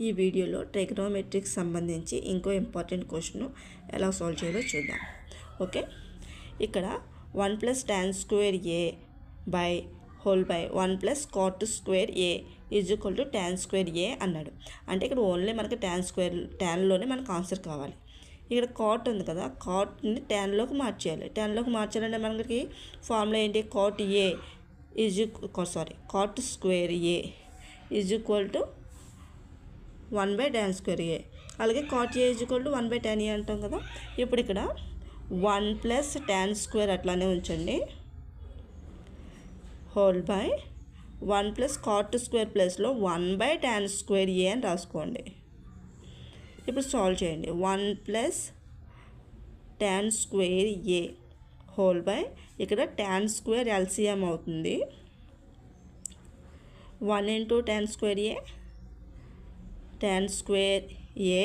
ఈ వీడియోలో ట్రిగనోమెట్రీకి సంబంధించి ఇంకో ఇంపార్టెంట్ క్వశ్చన్ ఎలా సాల్వ్ చేయాలో చూద్దాం. ఓకే, ఇక్కడ 1 + tan square a by whole by 1 + cot square a = tan square a అన్నాడు. అంటే ఇక్కడ ఓన్లీ మనకి ట్యాన్లోనే మనకు ఆన్సర్ కావాలి. ఇక్కడ కాట్ ఉంది కదా, కాట్ని ట్యాన్లోకి మార్చేయాలి. ట్యాన్లోకి మార్చాలంటే మనకి ఫార్ములా ఏంటి? cot square a = 1/tan square a. అలాగే cot a = 1/tan a అంటాం కదా. ఇప్పుడు ఇక్కడ 1 + tan square అట్లానే ఉంచండి, హోల్ బై 1 + cot square ప్లస్లో 1/tan square a అని రాసుకోండి. ఇప్పుడు సాల్వ్ చేయండి. 1 + tan square a whole by ఇక్కడ tan square LCM అవుతుంది. 1 × tan square a tan square a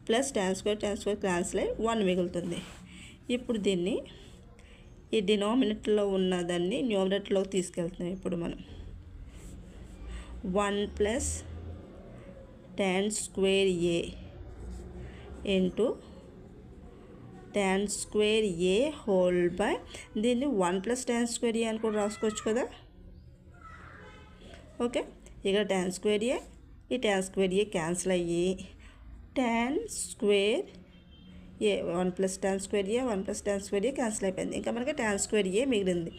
plus tan square cancel అయ్యి 1 మిగులుతుంది. ఇప్పుడు దీన్ని ఈ డినామినేటర్లో ఉన్నదాన్ని న్యూమరేటర్లోకి తీసుకెళ్తున్నాం. ఇప్పుడు మనం 1 + tan square a into tan square a whole by దీన్ని 1 + tan square a అని కూడా రాసుకోవచ్చు కదా. ఓకే, ఇక్కడ tan square a ఈ tan square a క్యాన్సిల్ అయ్యి tan square a 1 + tan square a 1 + tan square a cancel అయిపోయింది. ఇంకా మనకి tan square a మిగిలింది.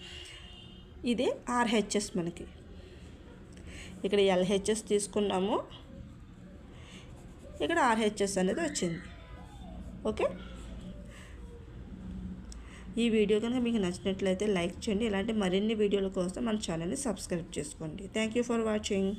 ఇదే RHS. మనకి ఇక్కడ LHS తీసుకున్నాము, ఇక్కడ RHS అనేది వచ్చింది. ఓకే, ఈ వీడియో కనుక మీకు నచ్చినట్లయితే లైక్ చేయండి. ఇలాంటి మరిన్ని వీడియోల కోసం మన ఛానల్ని సబ్స్క్రైబ్ చేసుకోండి. Thank you for watching.